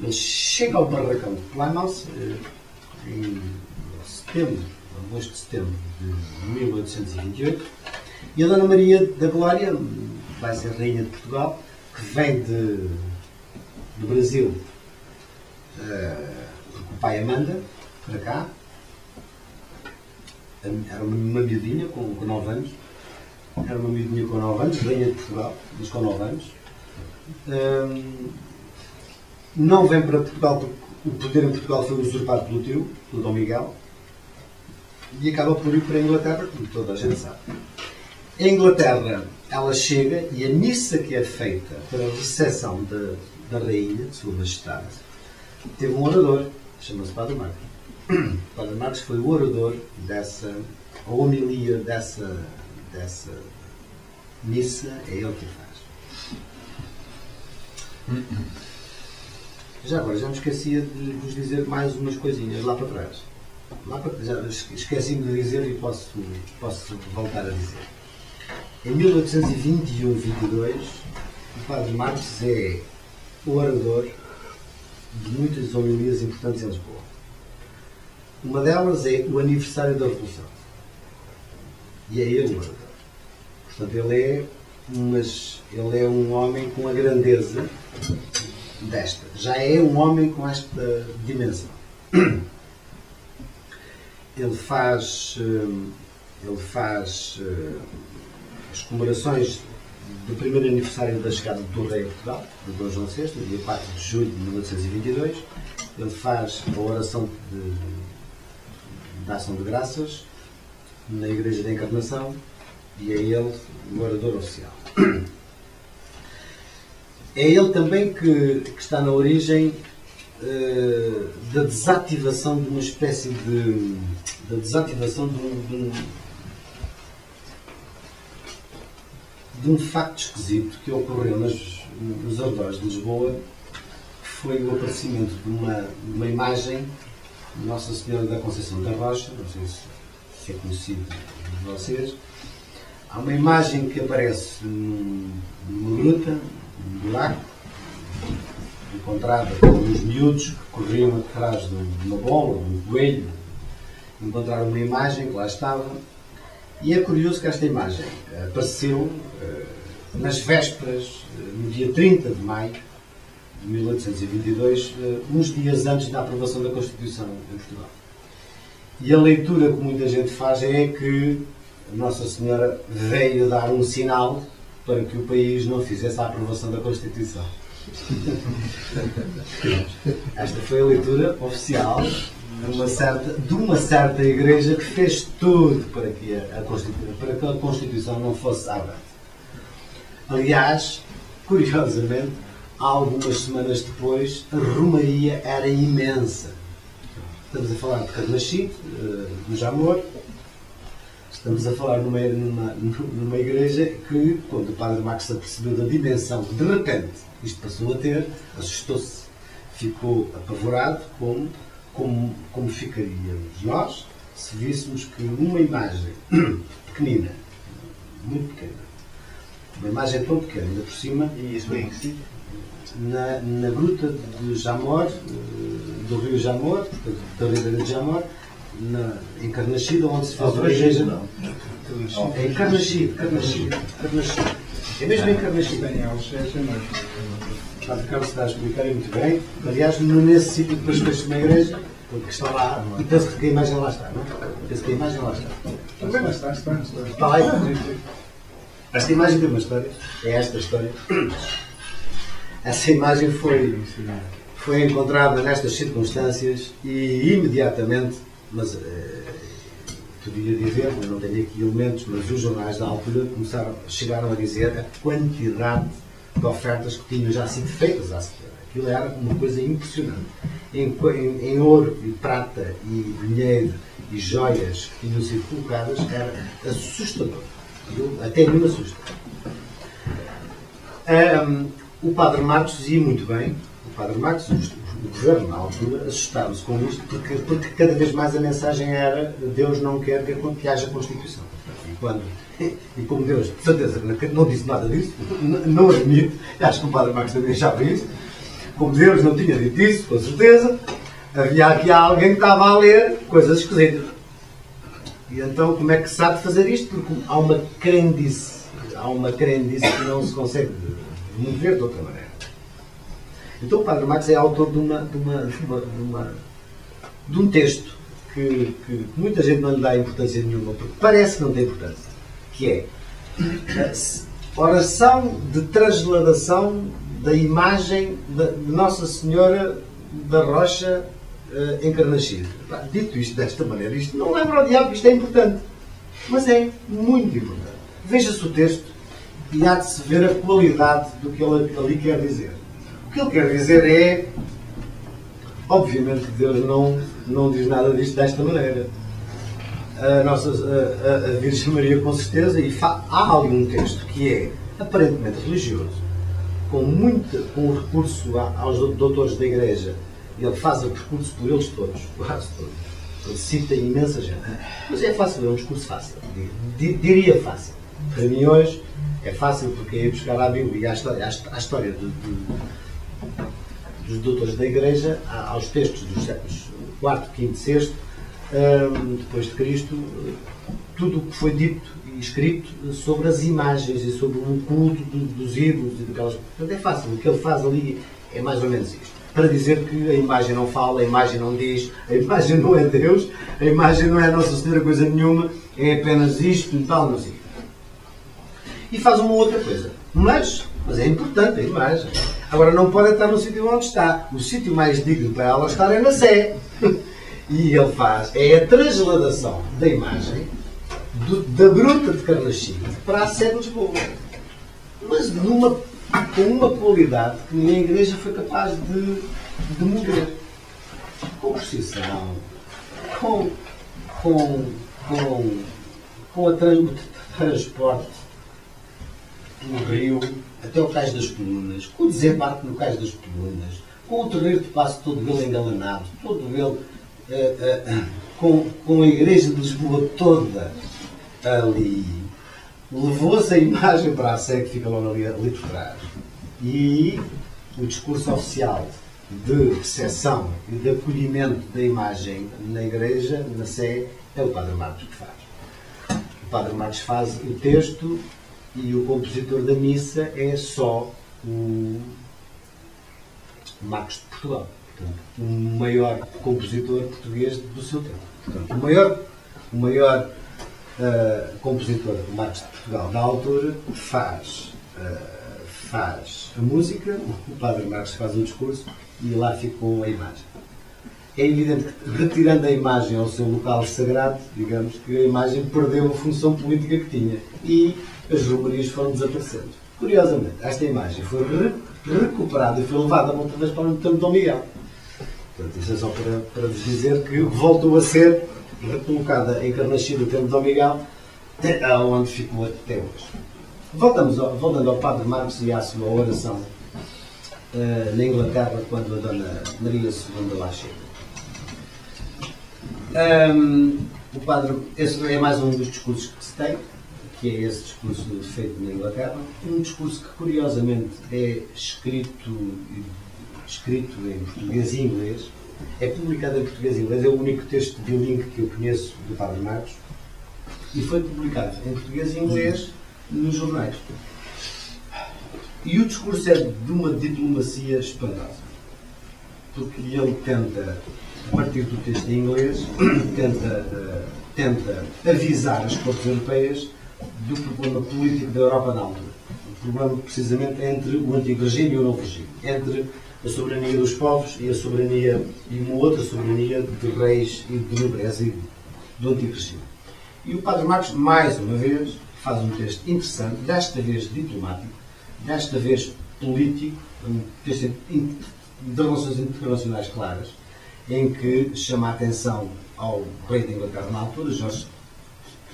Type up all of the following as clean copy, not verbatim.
Ele chega ao barracão de Plymouth em setembro, agosto de setembro de 1828, e a Dona Maria da Glória vai ser Rainha de Portugal, que vem do Brasil, porque o pai a manda para cá. Era uma miudinha com 9 anos. Era uma miudinha com 9 anos, Rainha de Portugal, mas com 9 anos. Não vem para Portugal porque o poder em Portugal foi usurpado pelo tio, pelo Dom Miguel, e acaba por ir para a Inglaterra, como toda a gente sabe. Em Inglaterra, ela chega e a missa que é feita para a recepção da Rainha, de Sua Majestade, teve um orador, chama-se Padre Marcos. O Padre Marcos foi o orador a homilia dessa missa, é ele que faz. Já agora, já me esquecia de vos dizer mais umas coisinhas lá para trás. Já esqueci-me de dizer e posso voltar a dizer. Em 1821-22, o Padre Marcos é o orador de muitas homilias importantes em Lisboa. Uma delas é o aniversário da Revolução. E é ele o orador. Portanto, ele é um homem com a grandeza desta. Já é um homem com esta dimensão. Ele faz as comemorações do primeiro aniversário da chegada do Rei a Portugal, de Dom João VI, no dia 4 de julho de 1822. Ele faz a oração da ação de graças na Igreja da Encarnação e é ele o orador oficial. É ele também que está na origem da desativação de uma espécie de... da desativação de um facto esquisito que ocorreu nos arredores de Lisboa, que foi o aparecimento de uma imagem de Nossa Senhora da Conceição da Rocha, não sei se é conhecido de vocês. Há uma imagem que aparece numa gruta, num buraco, encontrada por uns miúdos que corriam atrás de uma bola, de um coelho, encontraram uma imagem que lá estava. E é curioso que esta imagem apareceu nas vésperas, no dia 30 de maio de 1822, uns dias antes da aprovação da Constituição em Portugal. E a leitura que muita gente faz é que Nossa Senhora veio dar um sinal para que o país não fizesse a aprovação da Constituição. Esta foi a leitura oficial de uma certa igreja que fez tudo para que a Constituição não fosse aberta. Aliás, curiosamente, algumas semanas depois, a romaria era imensa. Estamos a falar de Carnaxide, do Jamor. Estamos a falar numa igreja que, quando o Padre Marcos se apercebeu da dimensão que de repente isto passou a ter, assustou-se, ficou apavorado, como ficaríamos nós se víssemos que uma imagem pequenina, muito pequena, uma imagem tão pequena, ainda por cima, e isso bem que sim, na gruta de Jamor, do rio Jamor, portanto, da ribeira de Jamor, em Carnaxide, onde se faz a igreja. Não. É em Carnaxide. É mesmo em Carnaxide. O Padre Carlos está a explicar muito bem. Aliás, nesse sítio depois fez-se uma igreja, porque está lá, e penso que a imagem lá está, não é? Penso que a imagem lá está. Também lá está. Está lá. Esta imagem tem uma história. É esta história. Essa imagem foi encontrada nestas circunstâncias e imediatamente, mas podia dizer, eu não tenho aqui elementos, mas os jornais da altura chegaram a dizer a quantidade de ofertas que tinham já sido feitas à senhora. Aquilo era uma coisa impressionante. Em ouro e prata e dinheiro e joias que tinham sido colocadas, era assustador. Até me assusta. O Padre Marcos dizia muito bem, o Padre Marcos, o governo, na altura, assustava-se com isto, porque cada vez mais a mensagem era Deus não quer que haja Constituição. E como Deus, de certeza, não disse nada disso, não admite, acho que o Padre Marcos também achava isso, como Deus não tinha dito isso, com certeza, havia aqui alguém que estava a ler coisas esquisitas. E então, como é que se sabe fazer isto? Porque há uma crendice que não se consegue mover de outra maneira. Então o Padre Marcos é autor de um texto que muita gente não lhe dá importância nenhuma, porque parece que não tem importância, que é a oração de transladação da imagem de Nossa Senhora da Rocha Encarnascida. Dito isto desta maneira, isto não lembra ao diabo, isto é importante, mas é muito importante. Veja-se o texto e há de se ver a qualidade do que ele ali quer dizer. O que ele quer dizer é, obviamente que Deus não diz nada disto desta maneira. A Virgem Maria, com certeza, e há ali um texto que é aparentemente religioso, com recurso aos doutores da Igreja. Ele faz o discurso por eles todos, quase todos. Ele cita imensa gente. Mas é fácil, é um discurso fácil. Diria fácil. Para mim hoje é fácil porque é ir buscar à Bíblia e à história dos doutores da Igreja, aos textos dos séculos IV, V, VI, depois de Cristo, tudo o que foi dito e escrito sobre as imagens e sobre o culto dos ídolos e daquelas. Portanto, é fácil. O que ele faz ali é mais ou menos isto. Para dizer que a imagem não fala, a imagem não diz, a imagem não é Deus, a imagem não é Nossa Senhora coisa nenhuma, é apenas isto e tal, não sei. E faz uma outra coisa. Mas é importante a imagem. Agora não pode estar no sítio onde está. O sítio mais digno para ela estar é na Sé. E ele faz, é a transladação da imagem da Gruta de Carnaxide para a Sé de Lisboa. Mas com uma qualidade que nem a Igreja foi capaz de mover. Com procissão, com o transporte pelo rio até o Cais das Colunas, com o desembarque no Cais das Colunas, com o terreiro de passo todo ele engalanado, todo ele com a Igreja de Lisboa toda ali. Levou-se a imagem para a Sé, que fica logo ali por trás. E o discurso oficial de recepção e de acolhimento da imagem na Igreja, na Sé, é o Padre Marcos que faz. O Padre Marcos faz o texto e o compositor da missa é só o Marcos de Portugal. Portanto, o maior compositor português do seu tempo. Portanto, o maior compositor de Marcos de Portugal da altura faz a música, o Padre Marcos faz o discurso e lá ficou a imagem. É evidente que, retirando a imagem ao seu local sagrado, digamos que a imagem perdeu a função política que tinha e as romarias foram desaparecendo. Curiosamente, esta imagem foi recuperada e foi levada outra vez para o Templo de Dom Miguel. Portanto, isso é só para vos dizer que voltou a ser recolocada em Carnaxide do Templo de Dom Miguel, onde ficou até hoje. Voltando ao Padre Marcos e à sua oração na Inglaterra, quando a Dona Maria II lá chega. Esse é mais um dos discursos que se tem, que é esse discurso feito na Inglaterra. Um discurso que, curiosamente, é escrito em português e inglês. É publicado em português e inglês. É o único texto bilingue que eu conheço do Padre Marcos. E foi publicado em português e inglês nos jornais. E o discurso é de uma diplomacia espantosa. Porque ele tenta, a partir do texto em inglês, tenta avisar as cortes europeias do problema político da Europa na altura. O problema, precisamente, é entre o antigo regime e o novo regime. Entre a soberania dos povos e a soberania, e uma outra soberania de reis e de nobreza do antigo regime. E o Padre Marcos, mais uma vez, faz um texto interessante, desta vez diplomático, desta vez político, um texto de relações internacionais claras, em que chama a atenção ao rei da Inglaterra na altura, Jorge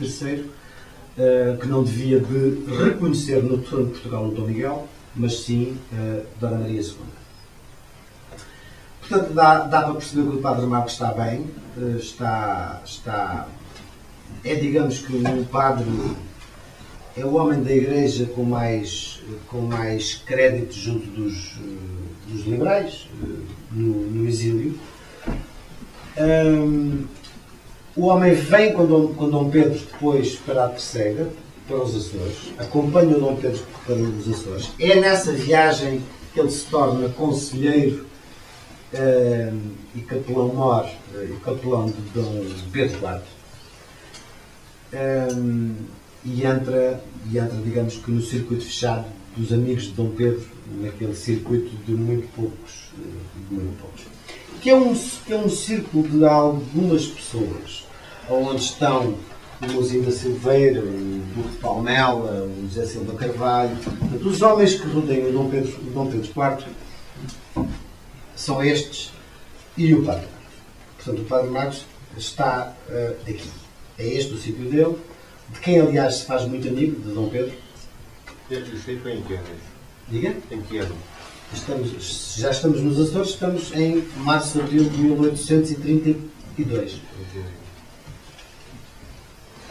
III, que não devia de reconhecer no trono de Portugal o Dom Miguel, mas sim Dona Maria II. Portanto, dá para perceber que o Padre Marcos está bem, é, digamos que o padre é o homem da Igreja com mais crédito junto dos liberais, no exílio. O homem vem com Dom Pedro depois para a Terceira, para os Açores, acompanha o Dom Pedro para os Açores. É nessa viagem que ele se torna conselheiro e capelão-mor, e capelão de Dom Pedro IV. E entra, digamos que no circuito fechado dos amigos de Dom Pedro, naquele circuito de muito poucos. Que é um círculo de algumas pessoas, onde estão o Mozinho da Silveira, o Duque de Palmela, o José Silva Carvalho. Portanto, os homens que rodeiam o Dom Pedro IV são estes e o Padre Marcos. Portanto, o Padre Marcos está aqui. É este o sítio dele, de quem, aliás, se faz muito amigo, de Dom Pedro. Isso aí foi em que ano? Diga? Em que ano? Já estamos nos Açores, estamos em março, abril de 1832.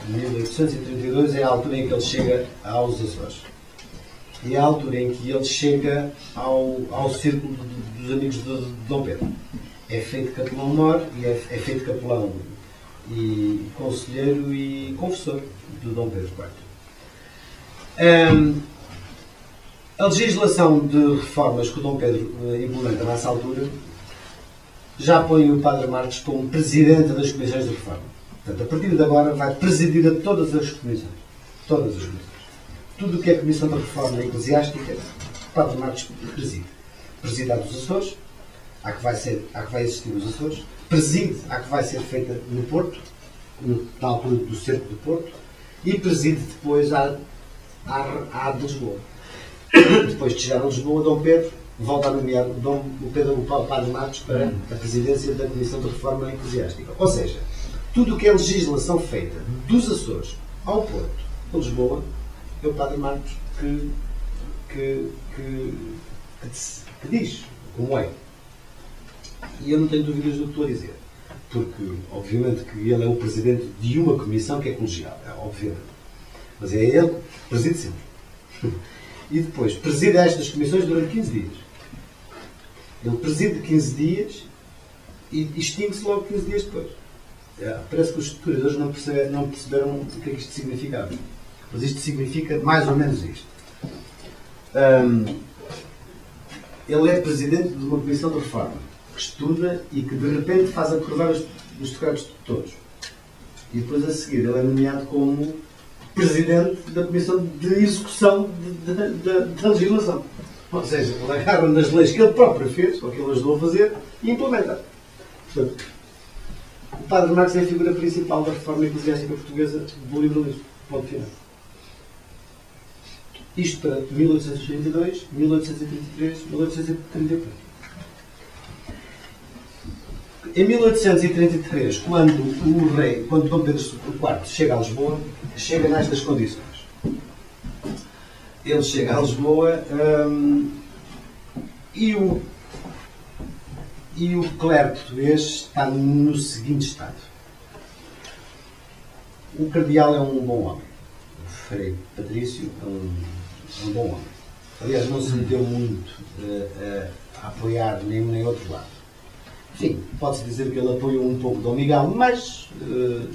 1832 é a altura em que ele chega aos Açores. E é a altura em que ele chega ao círculo dos amigos de Dom Pedro. É feito capelão-mor e é feito capelão e conselheiro e confessor de Dom Pedro IV. A legislação de reformas que o Dom Pedro implementa nessa altura já põe o Padre Marcos como presidente das comissões de reforma. Portanto, a partir de agora vai presidir a todas as comissões. Todas as comissões. Tudo o que é comissão de reforma eclesiástica, o Padre Marcos preside. Preside a dos Açores, a que vai existir nos Açores. Preside a que vai ser feita no Porto, na altura do cerco do Porto. E preside depois a de Lisboa. Depois de chegar a Lisboa, Dom Pedro volta a nomear o Padre Marcos para a presidência da Comissão de Reforma Eclesiástica. Ou seja, tudo o que é legislação feita dos Açores ao Porto, a Lisboa, é o Padre Marcos que diz como é. E eu não tenho dúvidas do que estou a dizer. Porque, obviamente, que ele é o presidente de uma comissão que é colegial. Obviamente. Mas é ele que preside sempre. E depois, preside estas comissões durante 15 dias. Ele preside 15 dias e extingue-se logo 15 dias depois. Parece que os historiadores não perceberam o que é que isto significava. Mas isto significa mais ou menos isto. Ele é presidente de uma comissão de reforma que estuda e que de repente faz aprovar os decretos todos. E depois a seguir ele é nomeado como presidente da comissão de execução da legislação. Ou seja, ele agarra nas leis que ele próprio fez, ou que ele ajudou a fazer, e implementa. Portanto, o Padre Marcos é a figura principal da reforma eclesiástica portuguesa do liberalismo. Ponto final. Isto para 1832, 1833, 1834. Em 1833, quando Dom Pedro IV chega a Lisboa, chega nestas condições. Ele chega a Lisboa e o clero português está no seguinte estado. O cardeal é um bom homem. O Frei Patrício é um bom homem. Aliás, não se meteu muito a apoiar nem um nem outro lado. Enfim, pode-se dizer que ele apoiou um pouco Dom Miguel, mas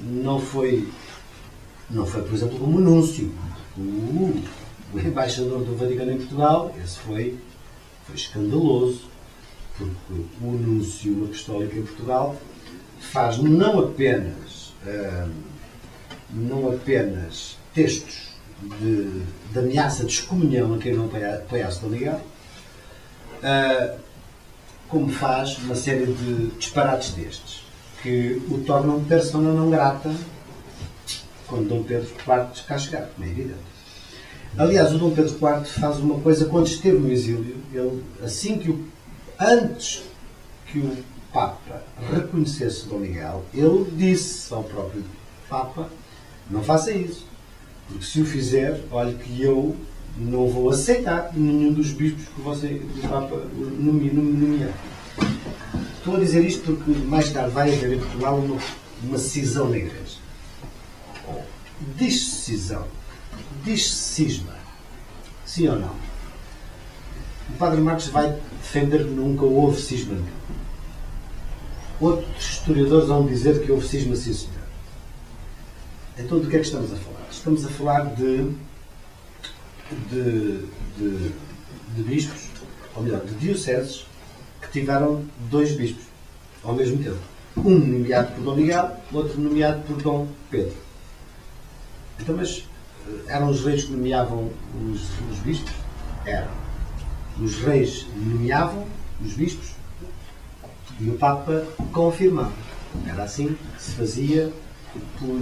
não foi, por exemplo, como Núncio. O embaixador do Vaticano em Portugal, esse foi escandaloso, porque o Núncio Apostólico em Portugal faz não apenas textos de ameaça de excomunhão a quem não apoiasse Dom Miguel, como faz uma série de disparates destes, que o tornam persona não grata quando Dom Pedro IV cá chegar, como é evidente. Aliás, o Dom Pedro IV faz uma coisa quando esteve no exílio. Ele, antes que o Papa reconhecesse Dom Miguel, ele disse ao próprio Papa: não faça isso, porque se o fizer, olhe que eu não vou aceitar nenhum dos bispos que o Papa nomear. Estou a dizer isto porque mais tarde vai haver em Portugal uma cisão na Igreja. Diz-se cisão. Diz-se cisma. Sim ou não? O Padre Marcos vai defender que nunca houve cisma nenhum. Outros historiadores vão dizer que houve cisma, sim, senhor. Então, do que é que estamos a falar? Estamos a falar de bispos, ou melhor, de dioceses, que tiveram dois bispos ao mesmo tempo. Um nomeado por Dom Miguel, outro nomeado por Dom Pedro. Então, mas eram os reis que nomeavam os bispos? Eram. Os reis nomeavam os bispos e o Papa confirmava. Era assim que se fazia por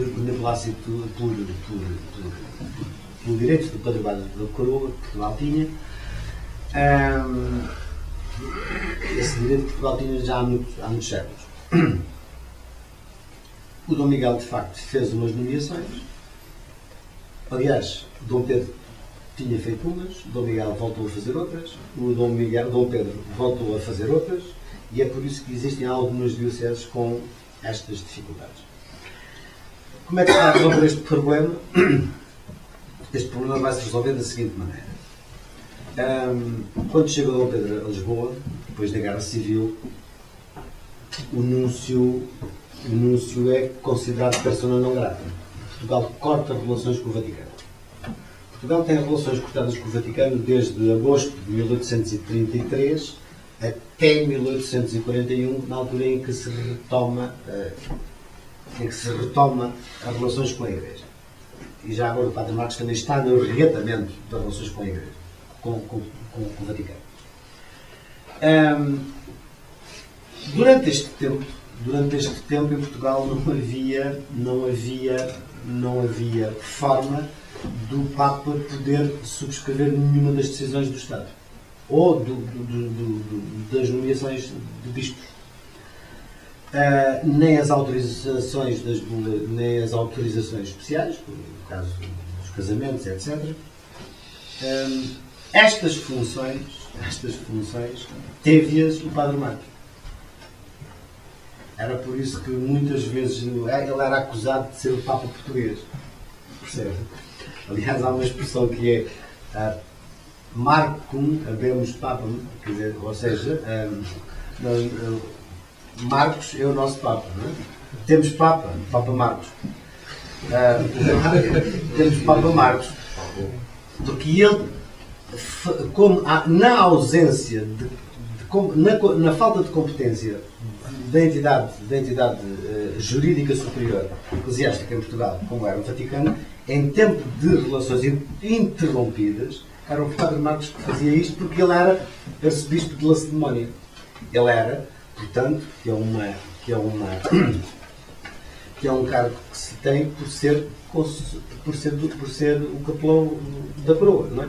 direito do padroado da coroa que Portugal tinha. Esse direito que Portugal tinha já há muitos séculos. O Dom Miguel, de facto, fez umas nomeações. Aliás, Dom Pedro tinha feito umas, Dom Miguel voltou a fazer outras, Dom Pedro voltou a fazer outras, e é por isso que existem algumas dioceses com estas dificuldades. Como é que se vai resolver este problema? Este problema vai se resolver da seguinte maneira. Quando chega Dom Pedro a Lisboa, depois da Guerra Civil, o núncio é considerado persona não grata. Portugal corta relações com o Vaticano. Portugal tem relações cortadas com o Vaticano desde agosto de 1833 até 1841, na altura em que se retoma as relações com a Igreja. E já agora o Padre Marcos também está no reatamento das relações com a Igreja, com o Vaticano. Durante este tempo em Portugal não havia forma do Papa poder subscrever nenhuma das decisões do Estado ou das nomeações de bispos. Nem as autorizações especiais, no caso dos casamentos, etc. Estas funções teve-as o Padre Marcos. Era por isso que muitas vezes ele era acusado de ser o Papa português. Percebe? Aliás, há uma expressão que é Marcum habemus Papam, quer dizer, ou seja, Marcos é o nosso Papa, não é? Temos Papa Marcos. Temos Papa Marcos. Porque ele, na ausência, na falta de competência da entidade jurídica superior eclesiástica em Portugal, como era o Vaticano, em tempo de relações interrompidas, era o Padre Marcos que fazia isto, porque ele era arcebispo de Lacedemónia. Ele era, portanto, que é um cargo que se tem por ser o capelão da coroa, não é?